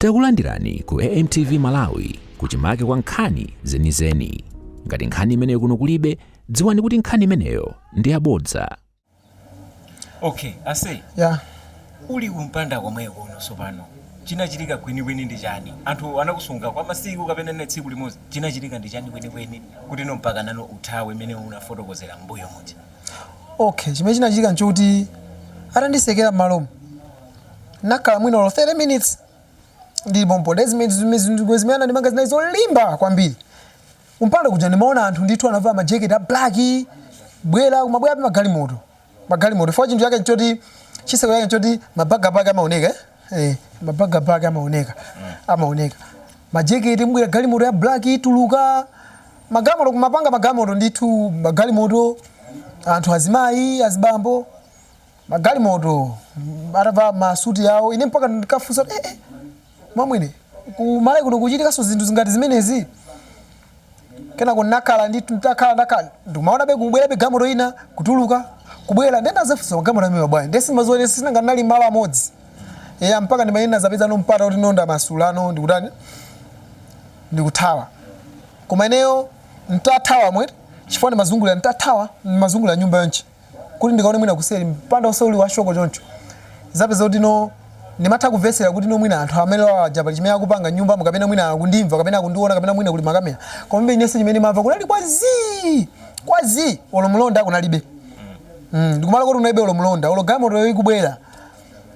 Takulandirani ku AMTV Malawi kuchimake kwa nkhani zenizeni. Ngati nkhani imeneyo kuno kulibe, dziwani kuti nkhani imeneyo ndi yabodza. Okay, ase. Yeah. Uli kumpanda komwe kuno sopano. Chinachitika kwenikweni ndi chani? Anthu anakusunga kwa masiku kapena ne tsiku limodzi. Chinachitika ndi chani kwenikweni kuti no mpaka nano uthawe imene unafotokozera mbuyo muti. Okay, chimene chinachitika nchoti atandisekera malomo. Nakhala mwino 30 minutes. Ndi bombo zimene ndimanga zinazo limba kwambiri. Umpanda kuja ndimaona anthu ndithu anavaa majacket a black, bwera kumabwera pa magalimoto. Fo chinthu yake nchoti chiseko yake nchoti mabaga amaoneka. Mabaga amaoneka. Majacket mbwera galimoto ya black tuluka. Magalimoto kumapanga magalimoto ndithu magalimoto anthu azimayi azibambo. Magalimoto atava masuti yawo ine mpaka ndikafusa mamwene kumale kuno kuchitika so zinthu zingati zimenezi. Kena kunakhala ndithu ndakhala ndimaona be kubwera be galimoto ina kutuluka kubwera ndenda zafusa galimoto amene bwana ndesi mazone sinanga nali mala amodzi mpaka ndimayina zapeza no mpata kuti nonda masulano ndikutani ndikuthawa koma ineyo ntathawa mwete chifukwa mazungulira ntathawa mazungulira nyumba yonche kuti ndikaone mwina kuseli mpanda usoli wa shoko choncho zapeza kuti no nimatha kuvesera kuti no mwina anthu amene wajapa chimene akupanga nyumba mukapena mwina akundimva kapena akundiona kapena mwina kuli makamera koma mbe inese chimene mava kunali kwazi olomulonda kunalibe ndikumala kuti unaibe olomulonda galimoto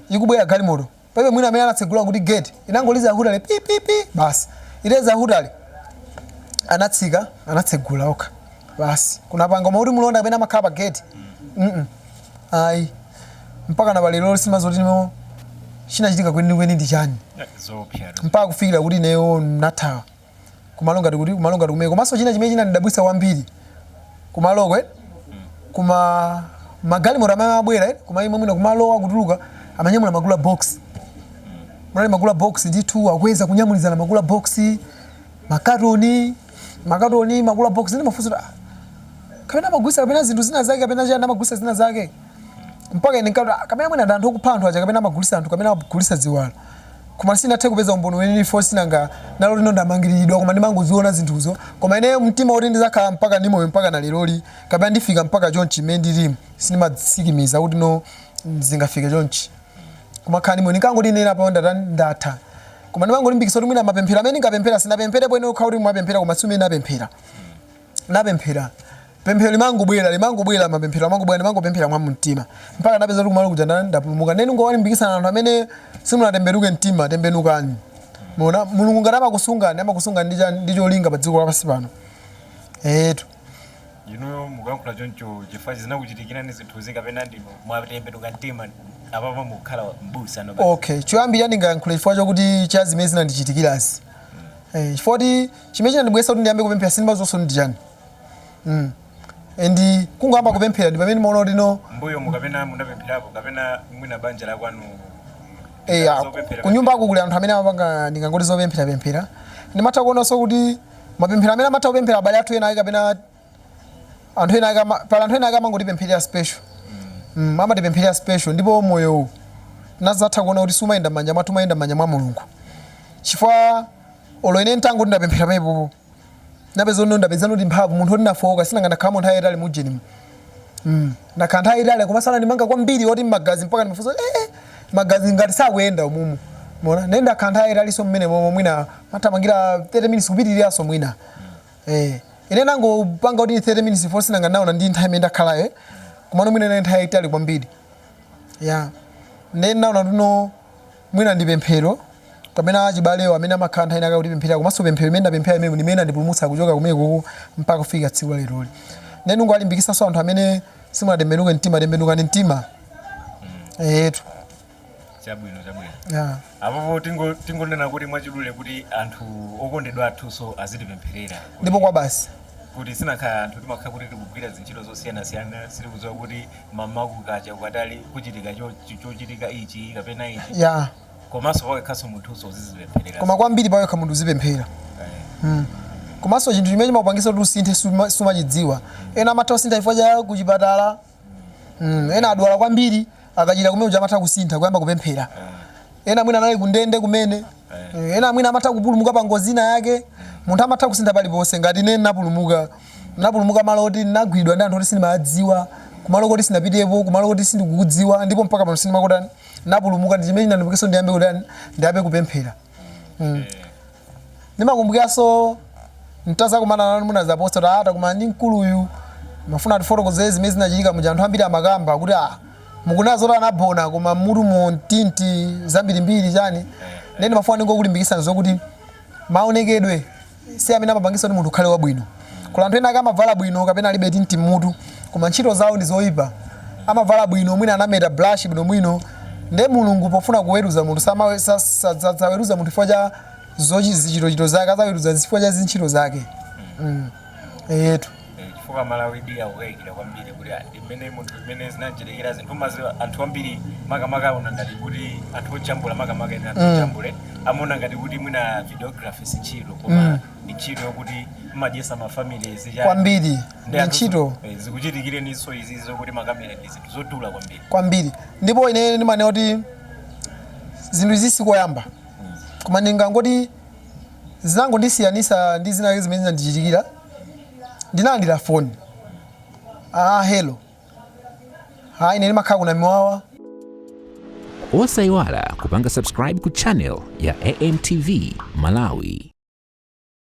ikubwera galimoto pepe mwina amene anatsegula kuti gate inangoliza hutale pipipi basi ileza hutale anatsegula oka basi kunapanga kuti mulonda kapena makhala pa gate ayi mpaka na balero simazoti nimo chinachitika kwenikweni ndi chani mpaka kufikira kuti neyo nathawa kumalonga kumeko komanso china chimene chinandidabwitsa kwambiri kumaloko kuma magalimoto amene abwera kuma imwe mwina kumalowa kutuluka amanyamula magula box munali magula box ndithu akweza kunyamulizana magula box makatoni magula box ndi mafuso kapena magwisa kapena zinthu zina zake kapena chana magwisa zina zake mpaka inikata kapena mwina anthu okuphanthwa aja kapena magulisa anthu kapena magulisa ziwalo koma sinathe kupeza umbono weneni force nanga nalo lino ndamangiridwa koma ndimangoziona zinthuzo koma ine mtima oti ndizakhala mpaka ndimoyo mpaka na leroli kapena ndifika mpaka chonchi imene ndilimo sinimasikimiza kuti no zingafike chonchi koma khani mwe nikangoti nena pa ndatha koma ndimangolimbikisa kuti mwina mapemphero amene ngapemphera sinapemphere bwene ukhauri mwapemphera koma sumene napemphera pemphero limangobwera mapemphero limangopemphera mwa mtima mpaka ndapeza kuti kumalo kuja ndapulumuka nene ngowalimbikisa anthu amene simunatembenuke mtima tembenukani muona mulungu ngati amakusunga ndi cholinga pa dziko lapansi pano mukankhula choncho chifukwa zinakuchitikira ndi zinthu zingapena ndino mwatembenuka mtima apapa mukhala mbusa no okay choyambira ndingayankhula chifukwa chokuti cha zimene zinandichitikirazi chifukwa kuti chimene chinandibwesa kuti ndiyambe kupemphera sinimazonso ndi chani endi kungamba kupemphera ndi pamene maona kuti no mbuyo mukapena munapempherapo kapena mwina banja la kwanu kunyumba kuli anthu amene amapanga ndingangoti zopemphera ndimatha kuonanso kuti mapemphero amene amatha kupemphera abale athu ena kapena anthu ena pala anthu ena amangotipempherera special amatipempherera special ndipo moyo nazatha kuona kuti sumayenda m'manja mwathu mayenda m'manja mwa mulungu chifukwa olo ine ntango ndinapemphera pamenepo napeza ndapeza kuti mphamvu munthu oti nafoka sinanga ndakhala munthu ayitali mujeni ndakhala nthawi itali koma sana ndimanga kwambiri oti magazi mpaka ndimafunsa magazi ngati sakuyenda umumu umeona nenda ndakhala nthawi italiso mmene momwe mwina matamangira 30 minutes kupitiriraso mwina ine nangopanga kuti 30 minutes force nanga naona ndi nthawi imene ndakhalayo koma mwina ine nthawi itali kwambiri nene naona tuno mwina ndi pemphero kapena achibalewo amene amakhala nthawi inaka kuti pemphera komanso pemphero imene ndapemphera imene ndimene andipulumutsa kuchoka kumeko mpaka kufika tsiku la leroli nene ngwalimbikisa anthu amene simunatembenuke mtima tembenukani mtima chabwino apopo tingonena kuti mwachidule kuti anthu okondedwa athunso azitipempherera ndipo kwa basi kuti sinakhala anthu timakhala kuti tikugwira zintchito zosiyanasiyana sitikudziwa kuti mamakukacha ukatali kuchitika chochitika ichi kapena ichi komanso pakekhaso munthuso uzizipempherera koma kwambiri pakekha munthu uzipemphera komanso chinthu chimene chimapangisa kuti usinthe sumachidziwa ena amatha kusintha chifukwa cha kuchipatala ena adwala kwambiri akachita kumene uja amatha kusintha kuyamba kupemphera ena mwina anali kundende kumene ena mwina amatha kupulumuka pa ngozi ina yake munthu amatha kusintha paliponse ngati ine napulumuka malo oti nagwidwa ndi anthu oti sindimadziwa kumalo kuti sinapitepo kumalo kuti sindikukudziwa ndipo mpaka pano sindimakota napulumuka ndi chimene chinandipukiso ndiyambe kupemphera. Ndimakumbukiranso mtaza kumana nanu muna zaposta taata kuma ndi mkuluyu mafuna tifotokozere zimene zinachitika muja anthu ambiri amakamba kuti mukunazo ta anabona koma mutu mu tinti zambirimbiri chani ndeni mafuna ndingokulimbikitsani zokuti maonekedwe si amene amapangisa kuti munthu ukhale wabwino. Kula anthu ena akamavala bwino kapena alibe tinti mmutu koma ntchito zawo ndi zoyipa. Amavala bwino mwina anameta blush bwino nde Mulungu pofuna kuweruza munthu saweruza munthu chifukwa cha zochitachito zake azaweruza chifukwa cha zintchito zake. Eyetu chifukwa Malawi dia ukayikira kwambiri kuti imene munthu imene zinachitikira zinthu maziwa anthu ambiri makamaka ona ngati kuti anthu ochambula makamaka ena anthu ochambule amona ngati kuti mwina videography si ntchito koma ni ntchito yokuti mmadyesa mafamily zichani kwambiri ndi ntchito zikuchitikire ninso izi zokuti makamera ndi zinthu zotula kwambiri ndipo ine ndimane kuti zinthu izi sikoyamba koma ndingangoti zinangondisiyanisa ndi zina zimene zinandichitikira ndinalandira phone hello ine ndimakhala kuna miwawa. Osayiwala kupanga subscribe ku channel ya AMTV Malawi.